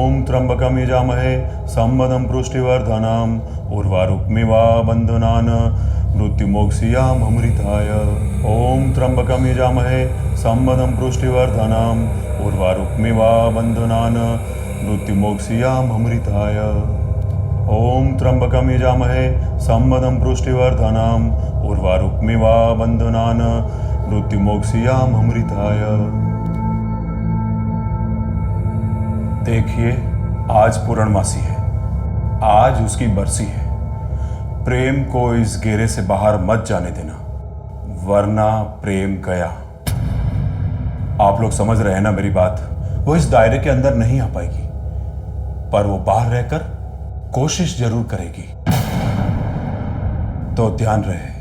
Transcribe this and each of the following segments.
ओम त्र्यंबकम यजामहे संबदं पुष्टिवर्धनम् उर्वारुकमिव बन्धनान् मृत्युमोक्षीयाम अमृताय। ओम त्र्यंबकम यजामहे संबदं पुष्टिवर्धनम् उर्वारुकमिव बन्धनान् मृत्युमोक्षीयाम अमृताय। ओम त्र्यंबकम यजामहे संबदं पुष्टिवर्धनम् उर्वारुकमिव बन्धनान् मृत्युमोक्षीयाम अमृताय। देखिए, आज पूर्णमासी है, आज उसकी बरसी है। प्रेम को इस घेरे से बाहर मत जाने देना, वरना प्रेम गया। आप लोग समझ रहे हैं ना मेरी बात? वो इस दायरे के अंदर नहीं आ पाएगी, पर वो बाहर रहकर कोशिश जरूर करेगी। तो ध्यान रहे।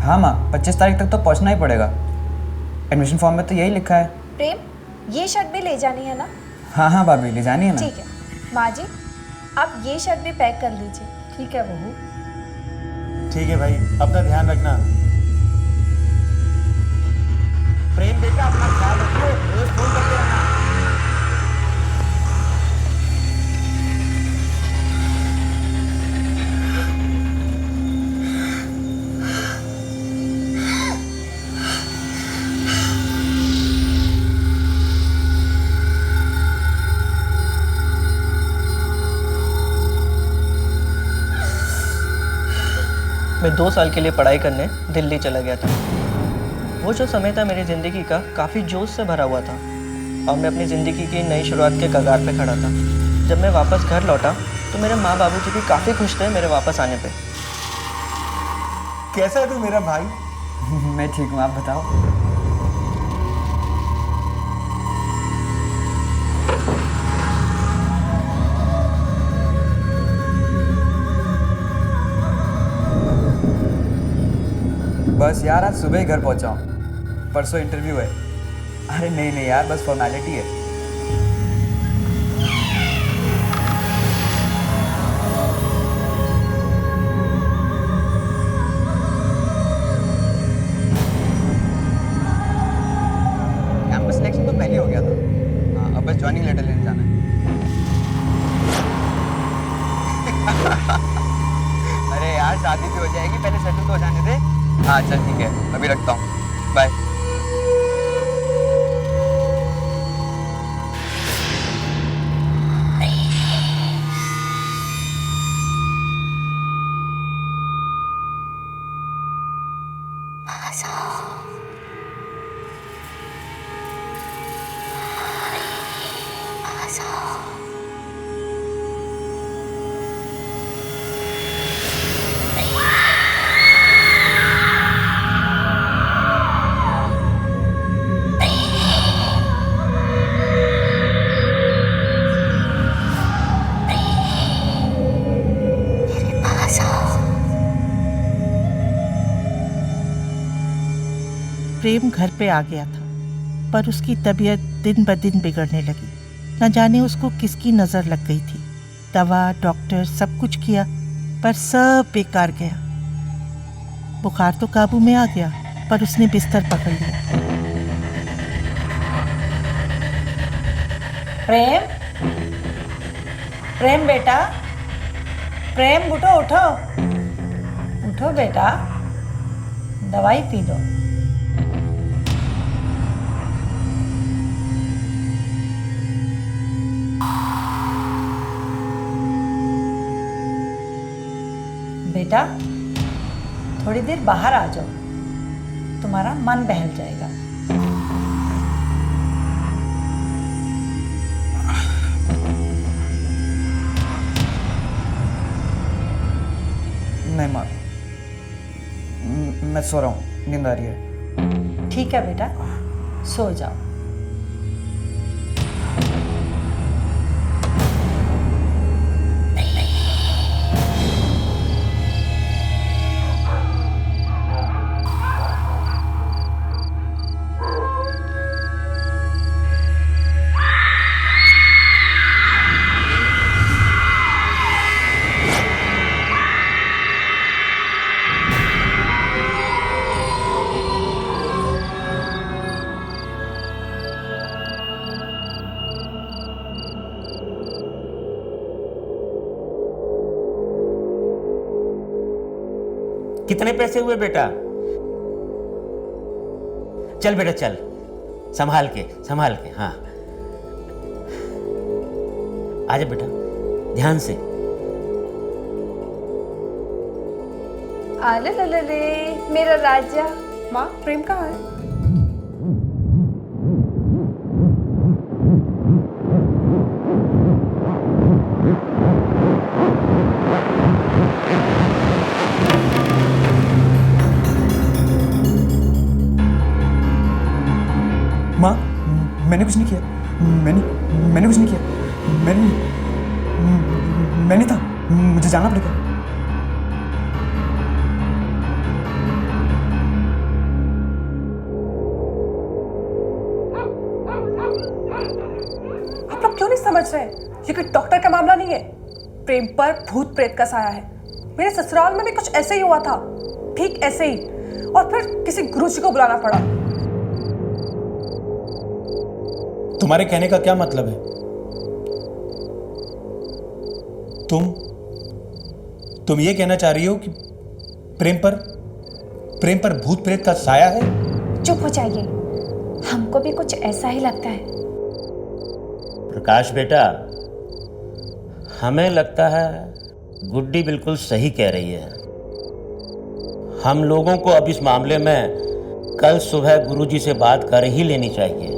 हाँ माँ, 25 तारीख तक तो पहुँचना ही पड़ेगा। एडमिशन फॉर्म में तो यही लिखा है। प्रेम, ये शर्ट भी ले जानी है ना? हाँ हाँ भाभी, ले जानी है ना। ठीक है माँ जी, आप ये शर्ट भी पैक कर लीजिए। ठीक है बहू। ठीक है भाई, अपना ध्यान रखना। प्रेम बेटा, अपना ख्याल रखियो, रोज फोन करते रहना। मैं 2 साल के लिए पढ़ाई करने दिल्ली चला गया था। वो जो समय था मेरी ज़िंदगी का काफ़ी जोश से भरा हुआ था और मैं अपनी ज़िंदगी की नई शुरुआत के कगार पे खड़ा था। जब मैं वापस घर लौटा तो मेरे माँ बाबूजी भी काफ़ी खुश थे मेरे वापस आने पे। कैसा है तू मेरा भाई? मैं ठीक हूँ, आप बताओ। बस यार, आज सुबह ही घर पहुंचा हूँ। परसों इंटरव्यू है। अरे नहीं नहीं यार, बस फॉर्मेलिटी है। कैंपस सिलेक्शन तो पहले हो गया था। हाँ, अब बस ज्वाइनिंग लेटर लेने जाना है। अरे यार, शादी भी हो जाएगी, पहले सेटल तो हो जाने दे। हाँ चल ठीक है, अभी रखता हूँ, बाय। प्रेम घर पे आ गया था, पर उसकी तबीयत दिन ब दिन बिगड़ने लगी। न जाने उसको किसकी नज़र लग गई थी। दवा, डॉक्टर, सब कुछ किया, पर सब बेकार गया। बुखार तो काबू में आ गया, पर उसने बिस्तर पकड़ लिया। प्रेम, प्रेम बेटा, प्रेम उठो उठो उठो बेटा, दवाई पी लो। बेटा थोड़ी देर बाहर आ जाओ, तुम्हारा मन बहल जाएगा। नहीं माँ, मैं सो रहा हूँ, नींद आ रही है। ठीक है बेटा, सो जाओ। कितने पैसे हुए बेटा? चल बेटा चल, संभाल के। हाँ आजा बेटा, ध्यान से। आले लले मेरा राजा। माँ प्रेम कहाँ है? माँ, मैंने कुछ नहीं किया। मैंने कुछ नहीं किया। मैंने था, मुझे जाना पड़ेगा। आप लोग क्यों नहीं समझ रहे? ये कोई डॉक्टर का मामला नहीं है। प्रेम पर भूत प्रेत का साया है। मेरे ससुराल में भी कुछ ऐसे ही हुआ था, ठीक ऐसे ही, और फिर किसी गुरुजी को बुलाना पड़ा। तुम्हारे कहने का क्या मतलब है? तुम ये कहना चाह रही हो कि प्रेम पर भूत प्रेत का साया है? चुप हो जाइए, हमको भी कुछ ऐसा ही लगता है। प्रकाश बेटा, हमें लगता है गुड्डी बिल्कुल सही कह रही है। हम लोगों को अब इस मामले में कल सुबह गुरुजी से बात कर ही लेनी चाहिए।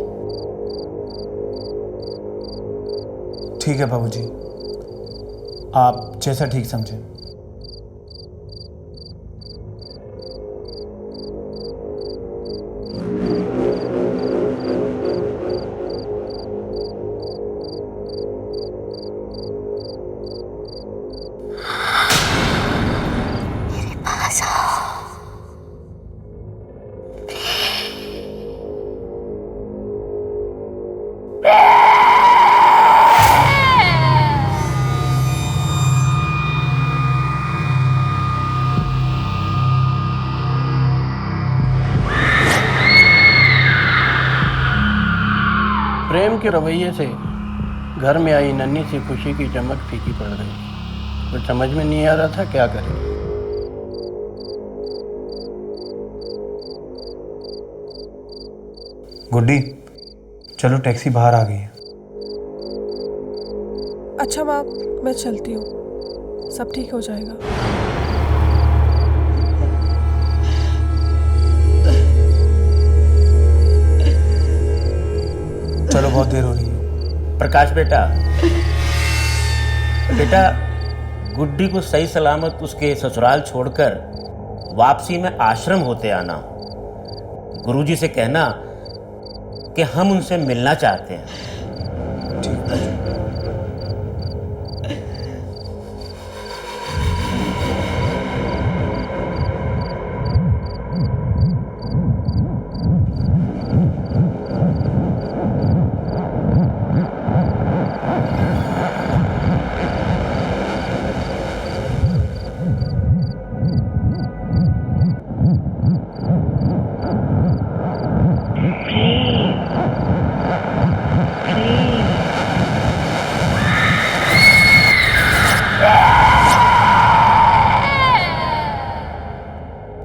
ठीक है बाबूजी, आप जैसा ठीक समझें। प्रेम के रवैये से घर में आई नन्ही सी खुशी की चमक फीकी पड़ गई। कुछ समझ में नहीं आ रहा था क्या करें। गुड्डी, चलो टैक्सी बाहर आ गई है। अच्छा माँ, मैं चलती हूँ, सब ठीक हो जाएगा। चलो, बहुत देर हो रही है। प्रकाश बेटा, गुड्डी को सही सलामत उसके ससुराल छोड़कर वापसी में आश्रम होते आना। गुरुजी से कहना कि हम उनसे मिलना चाहते हैं। ठीक है।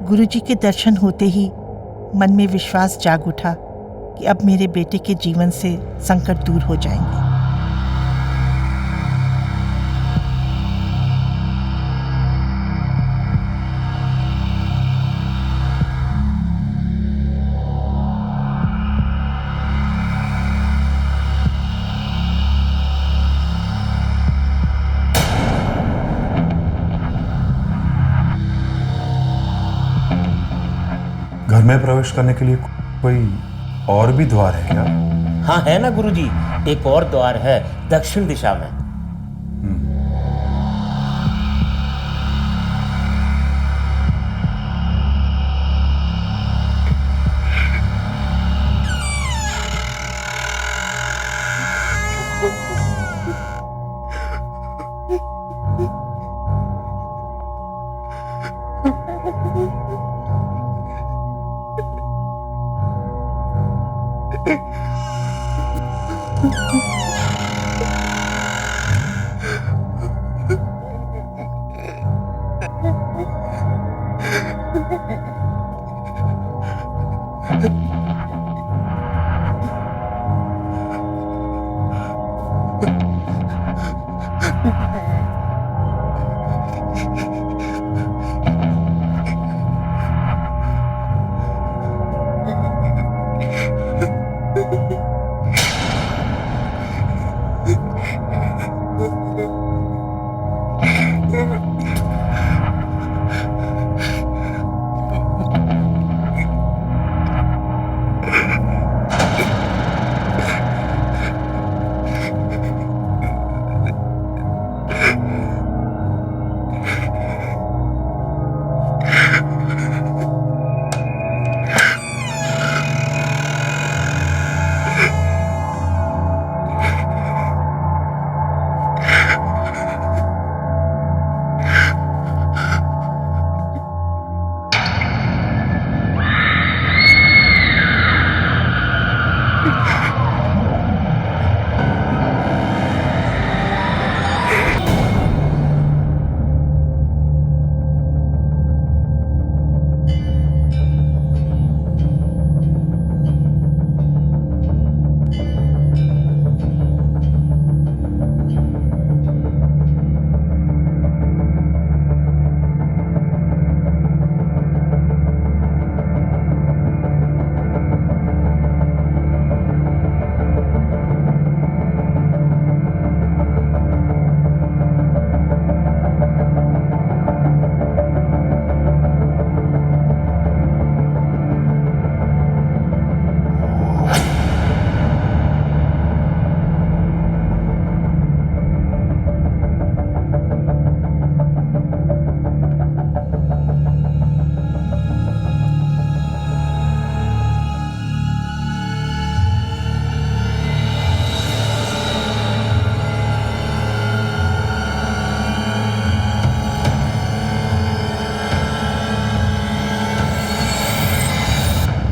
गुरुजी के दर्शन होते ही मन में विश्वास जाग उठा कि अब मेरे बेटे के जीवन से संकट दूर हो जाएंगे। में प्रवेश करने के लिए कोई और भी द्वार है क्या? हाँ है ना गुरुजी, एक और द्वार है दक्षिण दिशा में।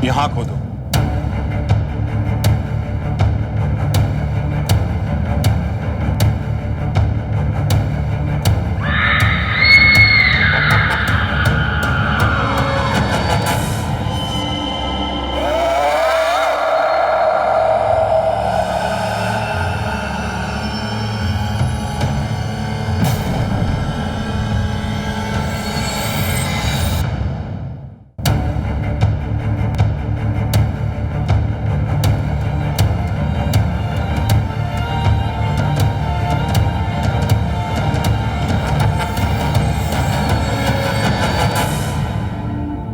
यहां खोदो।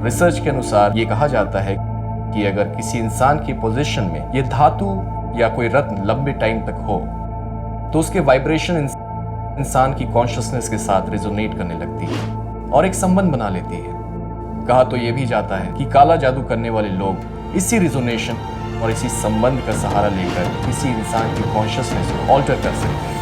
रिसर्च के अनुसार ये कहा जाता है कि अगर किसी इंसान की पोजीशन में ये धातु या कोई रत्न लंबे टाइम तक हो तो उसके वाइब्रेशन इंसान की कॉन्शियसनेस के साथ रिजोनेट करने लगती है और एक संबंध बना लेती है। कहा तो ये भी जाता है कि काला जादू करने वाले लोग इसी रिजोनेशन और इसी संबंध का सहारा लेकर किसी इंसान की कॉन्शियसनेस को ऑल्टर कर सकते हैं।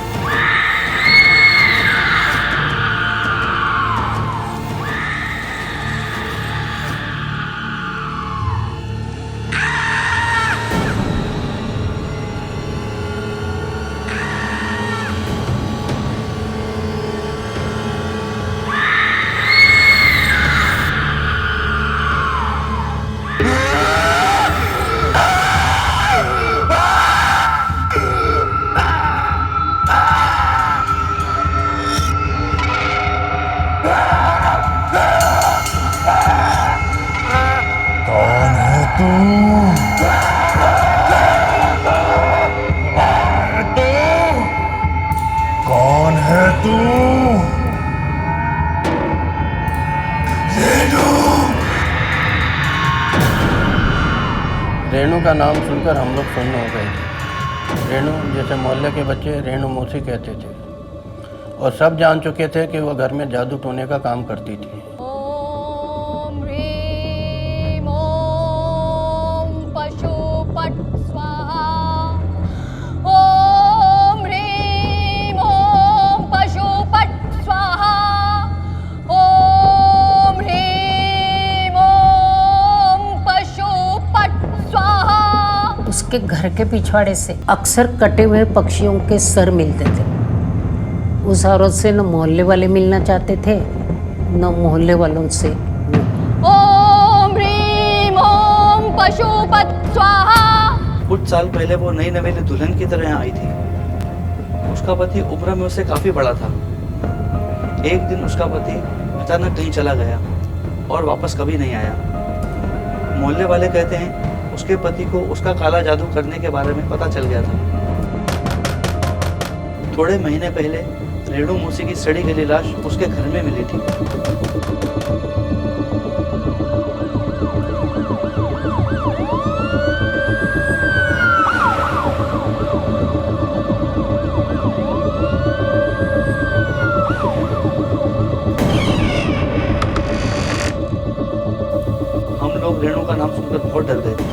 कौन है तू? रेणु का नाम सुनकर हम लोग सुन्न हो गए थे। रेणु जैसे मोहल्ले के बच्चे रेणु मौसी कहते थे और सब जान चुके थे कि वह घर में जादू टोने का काम करती थी। ओम ह्रीं ओम पशुपट स्वाहा। ओम ह्रीं ओम पशुपट स्वाहा। ओम ह्रीं ओम पशुपट स्वाहा। उसके घर के पिछवाड़े से अक्सर कटे हुए पक्षियों के सर मिलते थे। उस औरत से न मोहल्ले वाले मिलना चाहते थे न मोहल्ले वालों से। ओम ह्रीं ओम पशुपत स्वाहा। कुछ साल पहले वो नई नवेली दुल्हन की तरह आई थी। उसका पति उम्र में उससे काफी बड़ा था। एक दिन उसका पति अचानक कहीं चला गया और वापस कभी नहीं आया। मोहल्ले वाले कहते हैं उसके पति को उसका काला जादू करने के बारे में पता चल गया था। थोड़े महीने पहले रेणु मौसी की सड़ी गली लाश उसके घर में मिली थी। हम लोग रेणु का नाम सुनकर बहुत डर गए थे।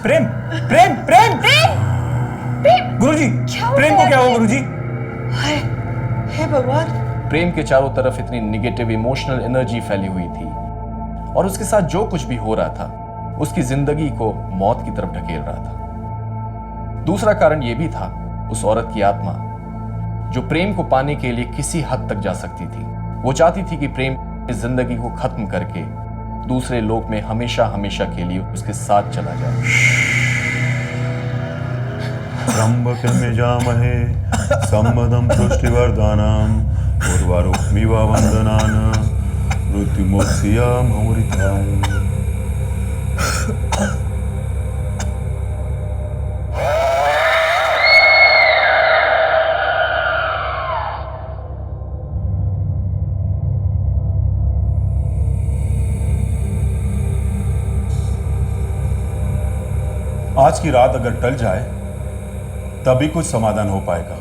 प्रेम प्रेम प्रेम गुरुजी, प्रेम को क्या हुआ गुरुजी? हे भगवान। प्रेम के चारों तरफ इतनी निगेटिव इमोशनल एनर्जी फैली हुई थी और उसके साथ जो कुछ भी हो रहा था उसकी जिंदगी को मौत की तरफ ढकेल रहा था। दूसरा कारण यह भी था उस औरत की आत्मा जो प्रेम को पाने के लिए किसी हद तक जा सकती थी। वो चाहती थी कि प्रेम इस जिंदगी को खत्म करके दूसरे लोक में हमेशा हमेशा के लिए उसके साथ चला जाए। त्र्यंबकं यजामहे सम्मदं पुष्टिवर्धनम् उर्वारुकमिव वन्दनान् मृत्युमोक्षीयमामृताय। आज की रात अगर टल जाए तभी कुछ समाधान हो पाएगा।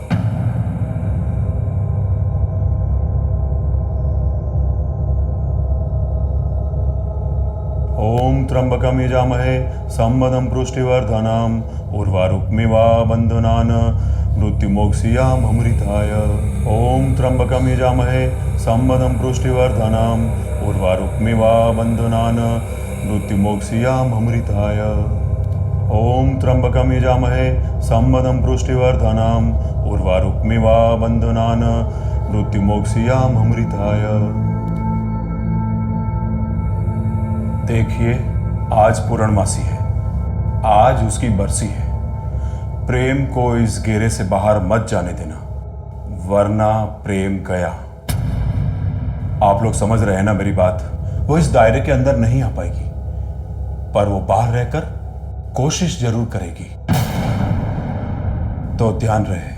ओम त्र्यंबकं यजामहे सम्मदं पुष्टिवर्धनम् उर्वारुकमिव वन्दनान् मृत्युमोक्षीयमामृताय। ओम त्र्यंबकं यजामहे सम्मदं पुष्टिवर्धनम् उर्वारुकमिव वन्दनान् मृत्युमोक्षीयमामृताय। ओम त्र्यंबकं यजामहे सम्मदं पुष्टिवर्धनम् उर्वारुकमिव वन्दनान् मृत्युमोक्षीयमामृताय। देखिए, आज पूर्णमासी है, आज उसकी बरसी है। प्रेम को इस घेरे से बाहर मत जाने देना, वरना प्रेम गया। आप लोग समझ रहे हैं ना मेरी बात? वो इस दायरे के अंदर नहीं आ पाएगी, पर वो बाहर रहकर कोशिश जरूर करेगी। तो ध्यान रहे।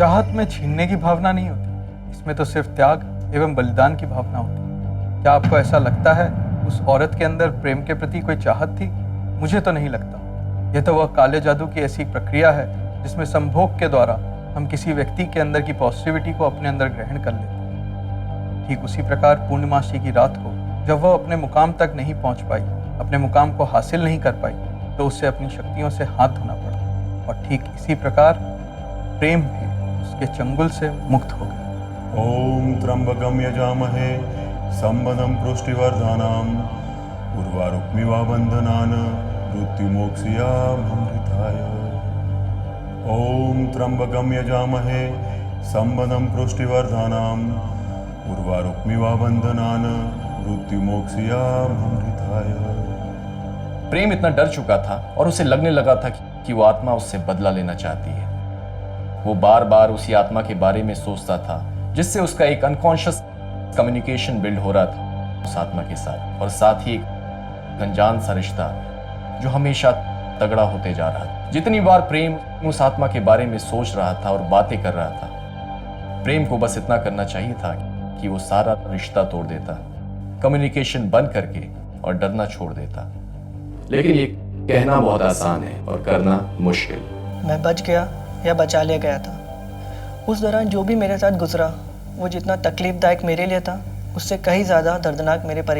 चाहत में छीनने की भावना नहीं होती, इसमें तो सिर्फ त्याग एवं बलिदान की भावना होती। क्या आपको ऐसा लगता है उस औरत के अंदर प्रेम के प्रति कोई चाहत थी? मुझे तो नहीं लगता। यह तो वह काले जादू की ऐसी प्रक्रिया है जिसमें संभोग के द्वारा हम किसी व्यक्ति के अंदर की पॉजिटिविटी को अपने अंदर ग्रहण कर लेते हैं। ठीक उसी प्रकार पूर्णिमासी की रात को जब वह अपने मुकाम तक नहीं पहुंच पाई, अपने मुकाम को हासिल नहीं कर पाई, तो उसे अपनी शक्तियों से हाथ धोना पड़ा। और ठीक इसी प्रकार प्रेम भी उसके चंगुल से मुक्त हो गया। ओम त्र्यंबकम यजामहे संबदं पुष्टिवर्धनम् उर्वारुक्मिवा बंधनान् मृत्युमोक्षयामृताय। ओम त्र्यंबकम यजामहे संबदं पुष्टिवर्धनम् उर्वारुक्मिवा बंधनान् मृत्युमोक्षयामृताय। प्रेम इतना डर चुका था और उसे लगने लगा था कि वो आत्मा उससे बदला लेना चाहती है। वो बार बार उसी आत्मा के बारे में सोचता था जिससे उसका एक अनकॉन्शियस कम्युनिकेशन बिल्ड हो रहा था उस आत्मा के साथ, और साथ ही एक अनजान सा रिश्ता जो हमेशा तगड़ा होते जा रहा था। जितनी बार प्रेम उस आत्मा के बारे में सोच रहा था और बातें कर रहा था, प्रेम को बस इतना करना चाहिए था कि वो सारा रिश्ता तोड़ देता, कम्युनिकेशन बंद करके और डरना छोड़ देता। लेकिन ये कहना बहुत आसान है और करना मुश्किल। मैं बच गया या बचा लिया गया था। उस दौरान जो भी मेरे साथ गुजरा वो जितना तकलीफदायक मेरे लिए था उससे कहीं ज़्यादा दर्दनाक मेरे